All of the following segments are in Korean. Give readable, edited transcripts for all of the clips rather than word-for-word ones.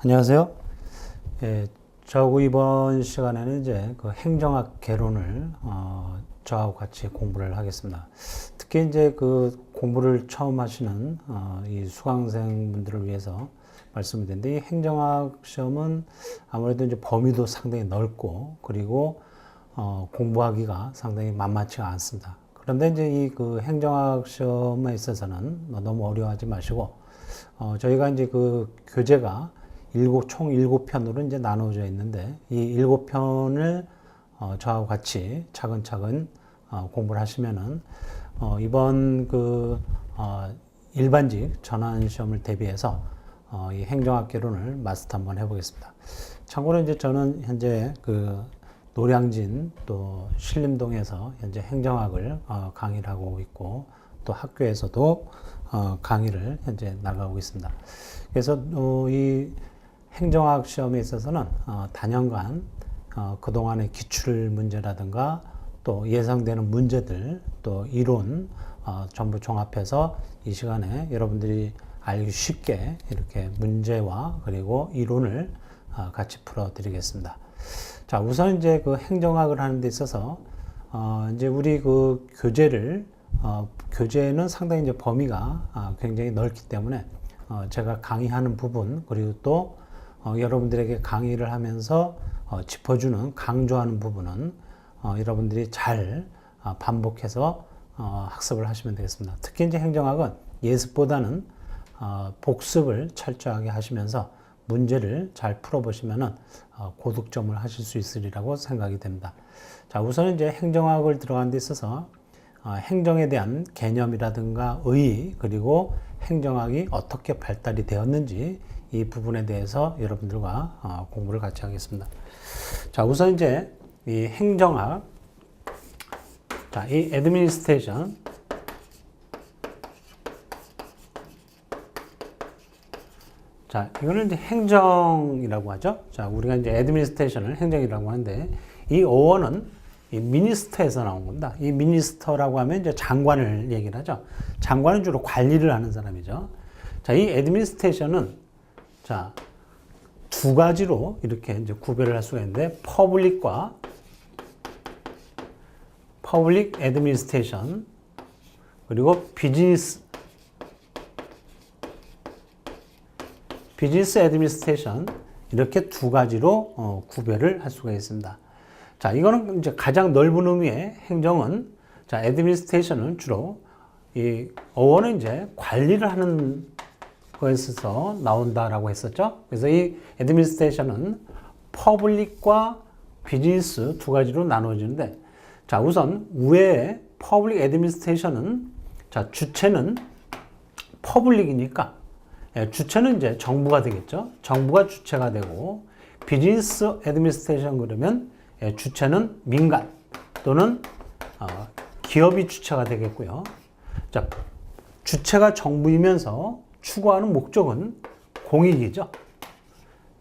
안녕하세요. 예, 저하고 이번 시간에는 이제 그 행정학 개론을 저하고 같이 공부를 하겠습니다. 특히 이제 그 공부를 처음 하시는 이 수강생분들을 위해서 말씀을 드리는데, 이 행정학 시험은 아무래도 이제 범위도 상당히 넓고, 그리고 공부하기가 상당히 만만치가 않습니다. 그런데 이제 이 그 행정학 시험에 있어서는 너무 어려워하지 마시고, 저희가 이제 그 교재가 총 7편으로 이제 나눠져 있는데, 이 7편을 저하고 같이 차근차근 공부를 하시면은 이번 그 일반직 전환 시험을 대비해서 이 행정학 개론을 마스터 한번 해보겠습니다. 참고로 이제 저는 현재 그 노량진 또 신림동에서 현재 행정학을 강의를 하고 있고, 또 학교에서도 강의를 현재 나가고 있습니다. 그래서 이 행정학 시험에 있어서는 단연간 그동안의 기출 문제라든가 또 예상되는 문제들, 또 이론 전부 종합해서 이 시간에 여러분들이 알기 쉽게 이렇게 문제와 그리고 이론을 같이 풀어 드리겠습니다. 자, 우선 이제 그 행정학을 하는 데 있어서 이제 우리 그 교재는 상당히 이제 범위가 굉장히 넓기 때문에 제가 강의하는 부분, 그리고 또 여러분들에게 강의를 하면서 짚어주는, 강조하는 부분은 여러분들이 잘 반복해서 학습을 하시면 되겠습니다. 특히 이제 행정학은 예습보다는 복습을 철저하게 하시면서 문제를 잘 풀어보시면은 고득점을 하실 수 있으리라고 생각이 됩니다. 자, 우선 이제 행정학을 들어가는 데 있어서 행정에 대한 개념이라든가 의의, 그리고 행정학이 어떻게 발달이 되었는지, 이 부분에 대해서 여러분들과 공부를 같이 하겠습니다. 자, 우선 이제 이 행정학, 자, 이 애드미니스트레이션, 자, 이거는 이제 행정이라고 하죠. 자, 우리가 이제 애드미니스트레이션을 행정이라고 하는데, 이 어원은 이 미니스터에서 나온 겁니다. 이 미니스터라고 하면 이제 장관을 얘기를 하죠. 장관은 주로 관리를 하는 사람이죠. 자, 이 애드미니스트레이션은 자, 두 가지로 이렇게 이제 구별을 할 수가 있는데, 퍼블릭 애드미니스트레이션, 그리고 비즈니스 애드미니스트레이션, 이렇게 두 가지로 구별을 할 수가 있습니다. 자, 이거는 이제 가장 넓은 의미의 행정은, 자, 애드미니스트레이션은 주로 이 어원은 이제 관리를 하는 거에서 나온다라고 했었죠. 그래서 이 애드미니스트레이션은 퍼블릭과 비즈니스 두 가지로 나눠지는데, 자, 우선 위에 퍼블릭 애드미니스트레이션은, 자, 주체는 퍼블릭이니까 주체는 이제 정부가 되겠죠. 정부가 주체가 되고, 비즈니스 애드미니스트레이션 그러면 주체는 민간 또는 기업이 주체가 되겠고요. 자, 주체가 정부이면서 추구하는 목적은 공익이죠.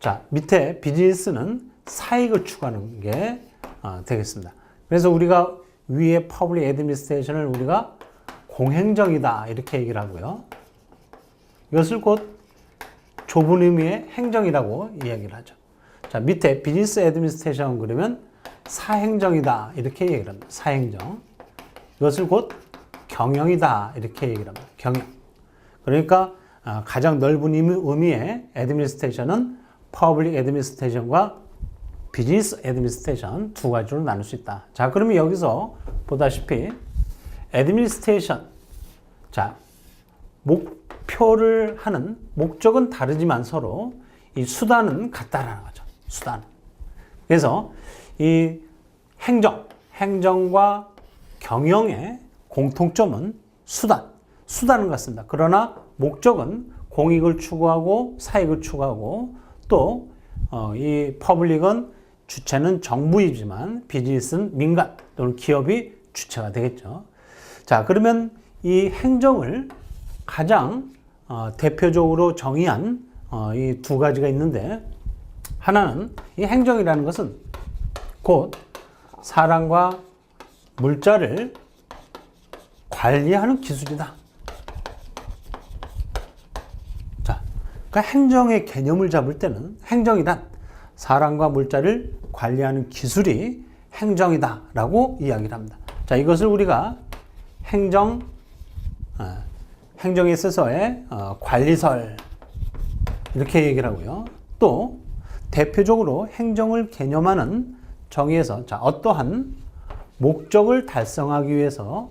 자, 밑에 비즈니스는 사익을 추구하는 게 되겠습니다. 그래서 우리가 위에 퍼블릭 애드미니스트레이션을 우리가 공행정이다 이렇게 얘기를 하고요. 이것을 곧 좁은 의미의 행정이라고 이야기를 하죠. 자, 밑에 비즈니스 애드미니스트레이션 그러면 사행정이다 이렇게 얘기를 합니다. 사행정. 이것을 곧 경영이다 이렇게 얘기를 합니다. 경영. 그러니까 가장 넓은 의미의 애드미니스트레이션은 퍼블릭 애드미니스트레이션과 비즈니스 애드미니스트레이션 두 가지로 나눌 수 있다. 자, 그러면 여기서 보다시피 애드미니스트레이션, 자, 목표를 하는 목적은 다르지만 서로 이 수단은 같다라는 거죠. 수단. 그래서 이 행정과 경영의 공통점은 수단은 같습니다. 그러나 목적은 공익을 추구하고 사익을 추구하고, 또 이 퍼블릭은 주체는 정부이지만 비즈니스는 민간 또는 기업이 주체가 되겠죠. 자, 그러면 이 행정을 가장 대표적으로 정의한 이 두 가지가 있는데, 하나는 이 행정이라는 것은 곧 사람과 물자를 관리하는 기술이다. 자, 그러니까 행정의 개념을 잡을 때는 행정이란 사람과 물자를 관리하는 기술이 행정이다라고 이야기를 합니다. 자, 이것을 우리가 행정에 있어서의 관리설 이렇게 얘기를 하고요. 또 대표적으로 행정을 개념하는 정의에서 자, 어떠한 목적을 달성하기 위하여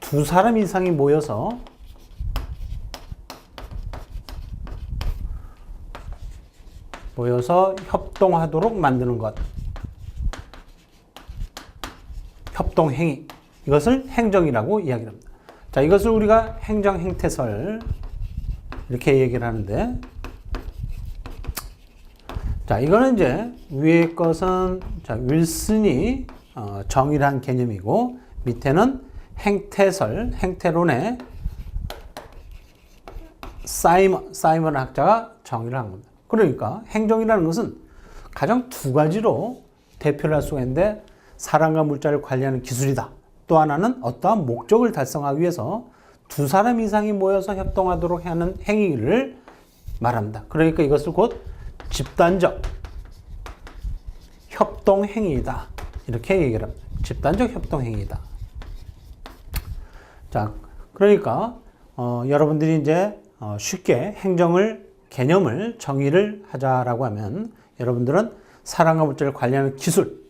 두 사람 이상이 모여서 협동하도록 만드는 것. 협동행위. 이것을 행정이라고 이야기를 합니다. 자, 이것을 우리가 행정행태설 이렇게 얘기를 하는데, 자, 이거는 이제 위에 것은 자, 윌슨이 정의를 한 개념이고, 밑에는 행태설, 행태론의 사이먼 학자가 정의를 한 겁니다. 그러니까 행정이라는 것은 가장 두 가지로 대표를 할 수가 있는데, 사람과 물자를 관리하는 기술이다. 또 하나는 어떠한 목적을 달성하기 위해서 두 사람 이상이 모여서 협동하도록 하는 행위를 말합니다. 그러니까 이것을 곧 집단적 협동행위이다. 이렇게 얘기를 합니다. 집단적 협동행위이다. 자, 그러니까 여러분들이 이제 쉽게 개념을 정의를 하자라고 하면 여러분들은 사람과 물자를 관리하는 기술,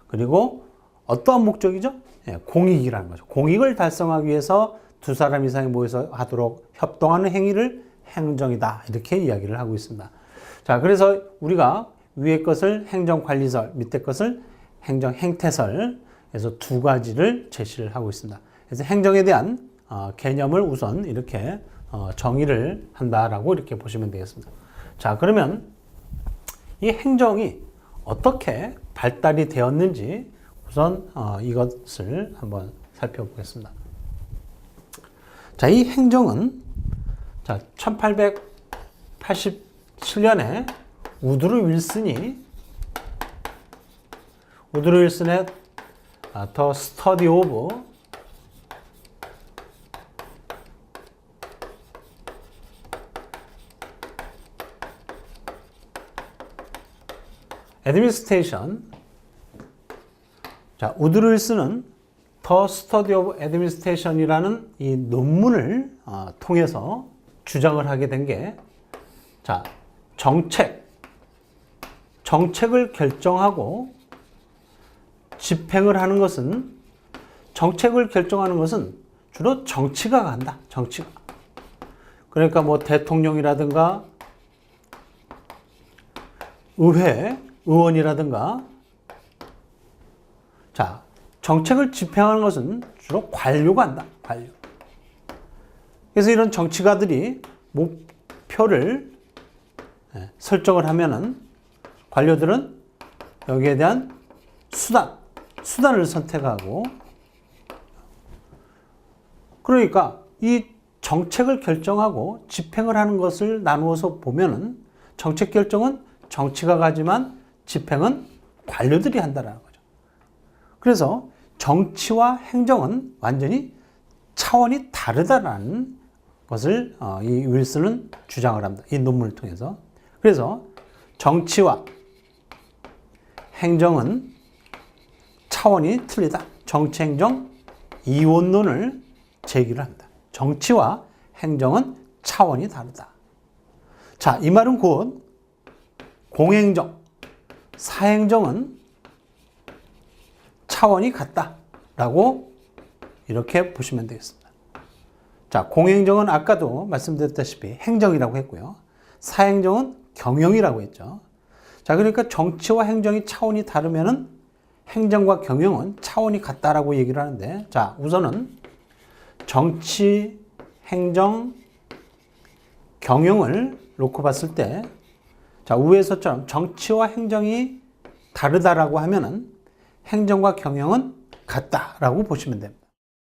그리고 어떠한 목적이죠? 예, 공익이라는 거죠. 공익을 달성하기 위해서 두 사람 이상이 모여서 하도록 협동하는 행위를 행정이다. 이렇게 이야기를 하고 있습니다. 자, 그래서 우리가 위에 것을 행정관리설, 밑에 것을 행정행태설에서 두 가지를 제시를 하고 있습니다. 그래서 행정에 대한 개념을 우선 이렇게 정의를 한다라고 이렇게 보시면 되겠습니다. 자, 그러면 이 행정이 어떻게 발달이 되었는지 우선 이것을 한번 살펴보겠습니다. 자, 이 행정은 자, 1887년에 우드로 윌슨의 The Study of Administration. 자, 우드로 윌슨은 The Study of Administration이라는 이 논문을 통해서 주장을 하게 된 게, 자, 정책을 결정하고 집행을 하는 것은, 정책을 결정하는 것은 주로 정치가가 한다. 정치가. 그러니까 뭐 대통령이라든가 의원이라든가, 자, 정책을 집행하는 것은 주로 관료가 한다. 관료. 그래서 이런 정치가들이 목표를 설정을 하면은 관료들은 여기에 대한 수단을 선택하고, 그러니까 이 정책을 결정하고 집행을 하는 것을 나누어서 보면은 정책 결정은 정치가가 하지만 집행은 관료들이 한다는 거죠. 그래서 정치와 행정은 완전히 차원이 다르다라는 것을 이 윌슨은 주장을 합니다. 이 논문을 통해서. 그래서 정치와 행정은 차원이 틀리다. 정치, 행정 이원론을 제기를 합니다. 정치와 행정은 차원이 다르다. 자, 이 말은 곧 공행정, 사행정은 차원이 같다라고 이렇게 보시면 되겠습니다. 자, 공행정은 아까도 말씀드렸다시피 행정이라고 했고요. 사행정은 경영이라고 했죠. 자, 그러니까 정치와 행정이 차원이 다르면은 행정과 경영은 차원이 같다라고 얘기를 하는데, 자, 우선은 정치, 행정, 경영을 놓고 봤을 때, 자, 위에서처럼 정치와 행정이 다르다라고 하면은 행정과 경영은 같다라고 보시면 됩니다.